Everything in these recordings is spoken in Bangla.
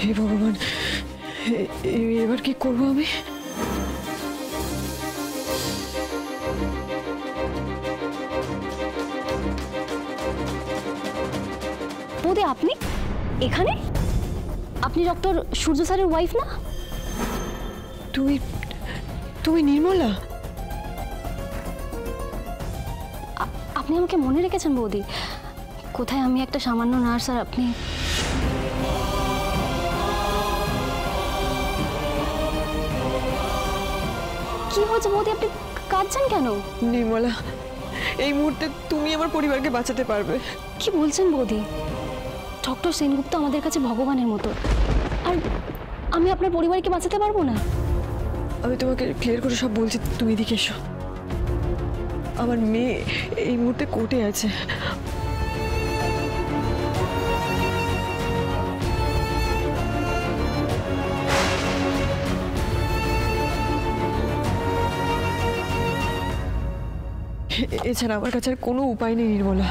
হে ভগবান, এবার কি করবো আমি? বৌদি আপনি এখানে? আপনি ডক্টর সূর্য স্যারের ওয়াইফ না? তুমি তুমি নির্মলা? আপনি আমাকে মনে রেখেছেন বৌদি? কোথায় আমি একটা সামান্য নার্স আর আপনি? কি হয়েছে বৌদি, আপনি কাঁদছেন কেন? নির্মলা, এই মুহূর্তে তুমি আমার পরিবারকে বাঁচাতে পারবে। কি বলছেন বৌদি? ডক্টর সেনগুপ্ত আমাদের কাছে ভগবানের মতো, আর আমি আপনার পরিবারকে বাঁচাতে পারবো না? আমি তোমাকে ক্লিয়ার করে সব বলছি, তুমি এদিকে এসো। আমার মেয়ে এই মুহূর্তে কোর্টে আছে। এছাড়া আমার কাছে আর কোনো উপায় নেই নির্মলা।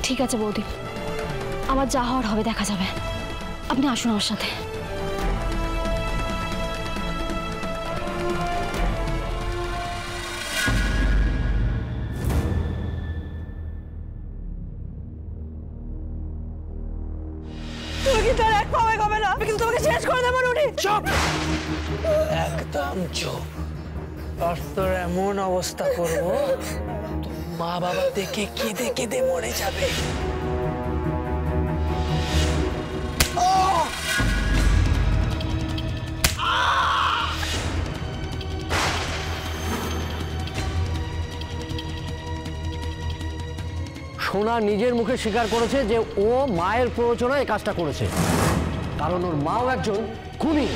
ঠিক আছে বৌদি, আমার যা হওয়ার হবে দেখা যাবে। আপনি আসুন আমার সাথে। তুমি কি তার এক পাওয়া হবে না? আমি কিন্তু তোমাকে শেষ করে দেবো রুনি। চুপ, একদম চুপ। আর তোর এমন অবস্থা করবো, মা বাবা দেখে কেঁদে কেঁদে মরে যাবে। সোনা নিজের মুখে স্বীকার করেছে যে ও মায়ের প্ররোচনায় এই কাজটা করেছে, কারণ ওর মাও একজন খুনি।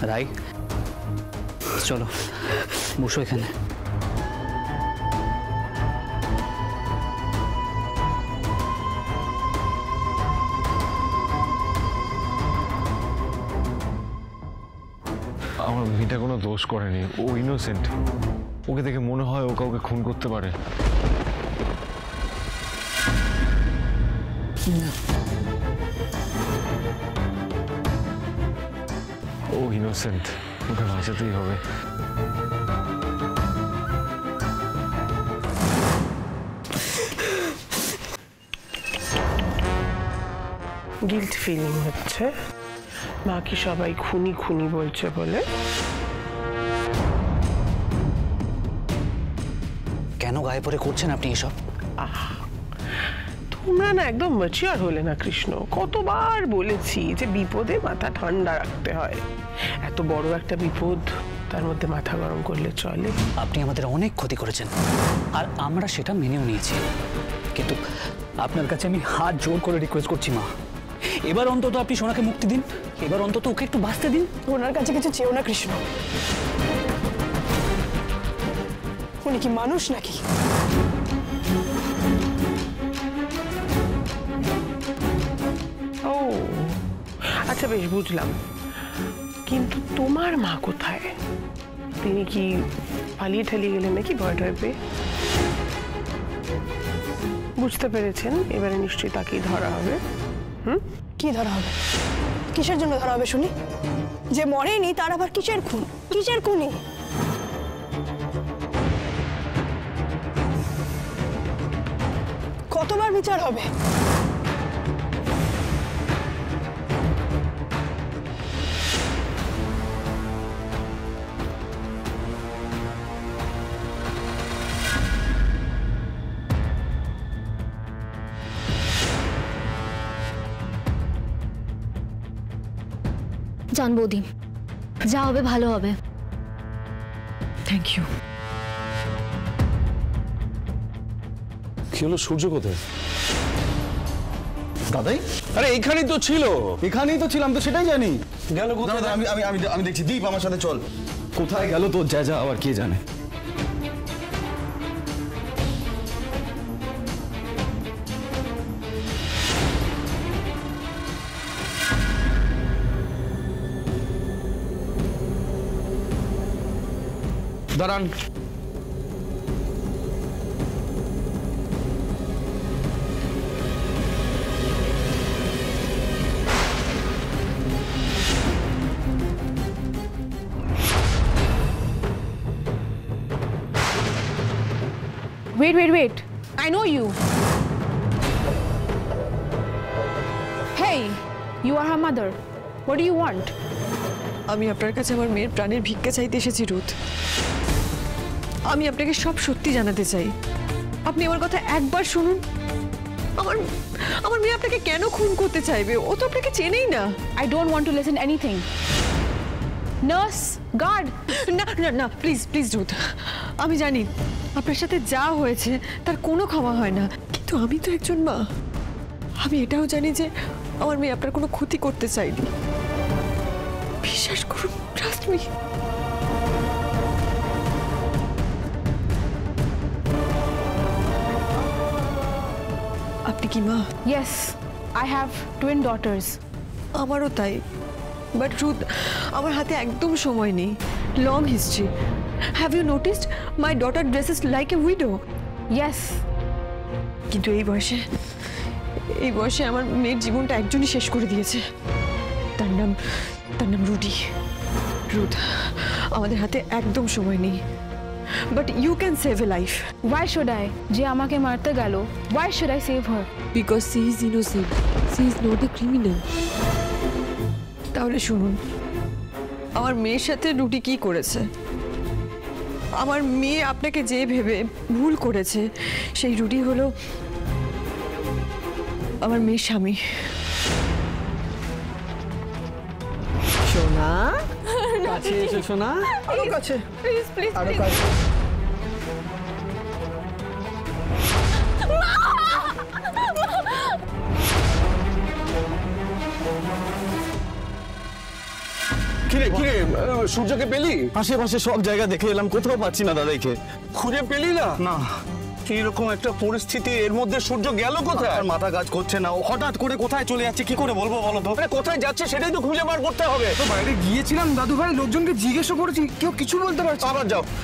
রাই, চলো বসো এখানে। আমার মেয়েটা কোনো দোষ করেনি, ও ইনোসেন্ট। ওকে দেখে মনে হয় ও কাউকে খুন করতে পারে। ও ইনোসেন্ট, ওকে বাঁচাতেই হবে। গিল্ট ফিলিং হচ্ছে, বাকি সবাই খুনি খুনি বলছে বলে। কেন গায়ে পড়ে করছেন আপনি এসব? তোমরা না একদম ম্যাচিওর হলে না কৃষ্ণ। কতবার বলেছি যে বিপদে মাথা ঠান্ডা রাখতে হয়। এত বড় একটা বিপদ, তার মধ্যে মাথা গরম করলে চলে? আপনি আমাদের অনেক ক্ষতি করেছেন আর আমরা সেটা মেনেও নিয়েছি, কিন্তু আপনার কাছে আমি হাত জোর করে রিকোয়েস্ট করছি মা, এবার অন্তত আপনি সোনাকে মুক্তি দিন, এবার অন্তত ওকে একটু বাঁচতে দিন। ওনার কাছে কিছু চেয়েও না কৃষ্ণ, উনি কি মানুষ নাকি? ও আচ্ছা, বেশ বুঝলাম, কিন্তু তোমার মা কোথায়? তিনি কি পালিয়ে ঠালিয়ে গেলেন নাকি ভয় টয় পেয়ে? বুঝতে পেরেছেন, এবারে নিশ্চয়ই তাকেই ধরা হবে। কি ধরা হবে? কিসের জন্য ধরা হবে শুনি? যে মরেনি তার আবার কিসের খুন? কিসের খুনি? কতবার বিচার হবে? জান বৌদি, যা হবে ভালো হবে। Thank you. কি হলো, সূর্য কোথায়? দাদাই, আরে এইখানেই তো ছিল। এখানেই তো ছিলাম, তো সেটাই জানি। গেল কোথায়? আমি আমি আমি আমি দেখছি। দীপ আমার সাথে চল। কোথায় গেল তোর যা যা আবার কে জানে। দাঁড়ান। Wait. I know you. Hey, you are her mother. What do you want? আমি আপনার কাছে আমার মেয়ের প্রাণের ভিক্ষা চাইতে এসেছি রুথ। আমি আপনাকে সব সত্যি জানাতে চাই। আপনি আমার কথা একবার শুনুন। আমার মেয়ে আপনাকে কেন খুন করতে চাইবে? ও তো আপনাকে চেনেই না। I don't want to listen anything. Nurse, guard. না প্লিজ রুথ, আমি জানি আপনার সাথে যা হয়েছে তার কোনো ক্ষমা হয় না, কিন্তু আমি তো একজন মা। আমি এটাও জানি যে আমার মেয়ে আপনার কোনো ক্ষতি করতে চাইনি। বিশ্বাস করুন, ট্রাস্ট মি। আপনি কি মা? Yes, I have twin daughters. আমারও তাই, বাট রুথ আমার হাতে একদম সময় নেই। Long history. Have you noticed my daughter dresses like a widow? Yes. কিন্তু এই বয়সে আমার মেয়ের জীবনটা একজনই শেষ করে দিয়েছে। তার নাম রুডি। রুথ, আমাদের হাতে একদম সময় নেই, but you can save a life. Why should I? যে আমাকে মারতে গেল, why should I save her? Because she is innocent, she is not a criminal. তাহলে শুনুন, আমার মেয়ের সাথে রুটি কি করেছে? আমার মেয়ে আপনাকে যে ভেবে ভুল করেছে, সেই রুটি হলো আমার মেয়ের স্বামী। সোনা, কাছে এসো সোনা। আরো কাছে, প্লিজ আরো কাছে। কিরে সূর্যকে পেলি? আশেপাশে সব জায়গা দেখে এলাম, কোথাও পাচ্ছি না দাদাইকে। খুঁজে পেলি না? না। এরকম একটা পরিস্থিতি, এর মধ্যে সূর্য গেল কোথায়? আর মাথা কাজ করছে না, ও হঠাৎ করে কোথায় চলে যাচ্ছে, কি করে বলবো বলো তো? কোথায় যাচ্ছে সেটাই তো খুঁজে বার করতে হবে। তো বাইরে গিয়েছিলাম দাদু ভাই, লোকজনকে জিজ্ঞেসও করেছি, কেউ কিছু বলতে পারছে না।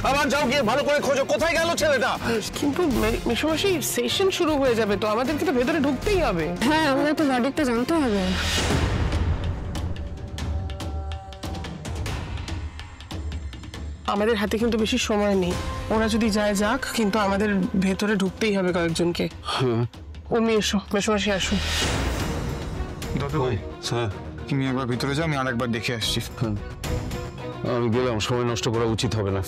আবার যাও গিয়ে ভালো করে খোঁজো, কোথায় গেল ছেলেটা? কিন্তু মেশোমাসি সেশন শুরু হয়ে যাবে, তো আমাদেরকে তো ভেতরে ঢুকতেই হবে। হ্যাঁ, আমাদের তো ভার্ডিক্টটা জানতে হবে। আমাদের হাতে কিন্তু বেশি সময় নেই, ওরা যদি যায় যাক, কিন্তু আমাদের ভেতরে ঢুকতেই হবে কয়েকজনকে। অমনি এসো, মেশোমাসি আসুন। দাদু ভাই হ্যাঁ, তুমি একবার ভিতরে যাও, আমি আরেকবার দেখে আসছি। আমি গেলাম, সময় নষ্ট করা উচিত হবে না।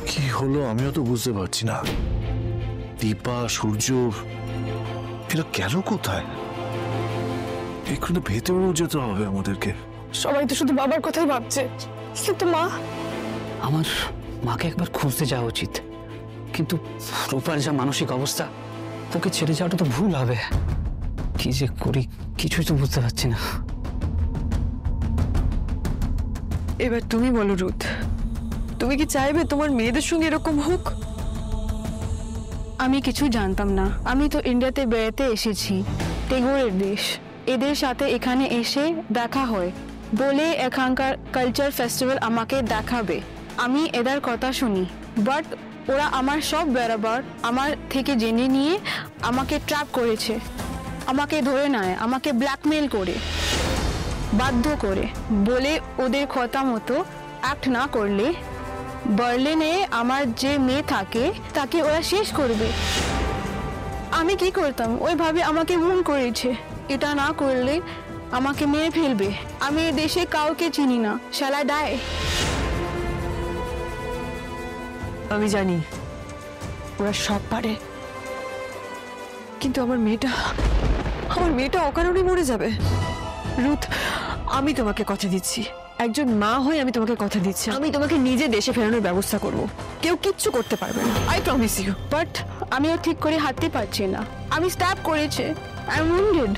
কি হলো আমিও তো বুঝতে পারছি না। দীপা, সূর্য, এরা গেল কোথায়? এখানে ভেতরেও যেতে হবে আমাদেরকে। সবাই তো শুধু বাবার কথাই ভাবছে, কিন্তু মা। আমার মাকে একবার খুঁজতে যাওয়া উচিত, কিন্তু রূপার যা মানসিক অবস্থা, ওকে ছেড়ে যাওয়াটা তো ভুল হবে। কি যে করি কিছুই তো বুঝতে পারছি না। এবার তুমি বলো রুথ, তুমি কি চাইবে তোমার মেয়েদের সঙ্গে এরকম হোক? আমি কিছু জানতাম না। আমি তো ইন্ডিয়াতে বেড়াতে এসেছি, টেগোরের দেশ। এদের সাথে এখানে এসে দেখা হয় বলে এখানকার কালচার ফেস্টিভ্যাল আমাকে দেখাবে। আমি এদের কথা শুনি, বাট ওরা আমার সব বরাবর আমার থেকে জেনে নিয়ে আমাকে ট্র্যাপ করেছে, আমাকে ধরে নেয়, আমাকে ব্ল্যাকমেল করে, বাধ্য করে, বলে ওদের কথা মতো অ্যাক্ট না করলে বার্লিনে আমার যে মেয়ে থাকে তাকে ওরা শেষ করবে। আমি কি করতাম? ওইভাবে আমাকে খুন করেছে। এটা না করলে আমাকে মেরে ফেলবে। আমি এই দেশে কাউকে চিনি না। Shall I die? আমি জানি ওরা সব পারে, কিন্তু আমার মেয়েটা অকারণে মরে যাবে। রুথ, আমি তোমাকে কথা দিচ্ছি, একজন মা হয়ে আমি তোমাকে কথা দিচ্ছি, আমি তোমাকে নিজে দেশে ফেরানোর ব্যবস্থা করব। কেউ কিচ্ছু করতে পারবে না, আই প্রমিস ইউ। বাট আমিও ঠিক করে হাঁটতে পারছি না। আমি স্ট্যাপ করেছে, আই এম উইন্ডেড।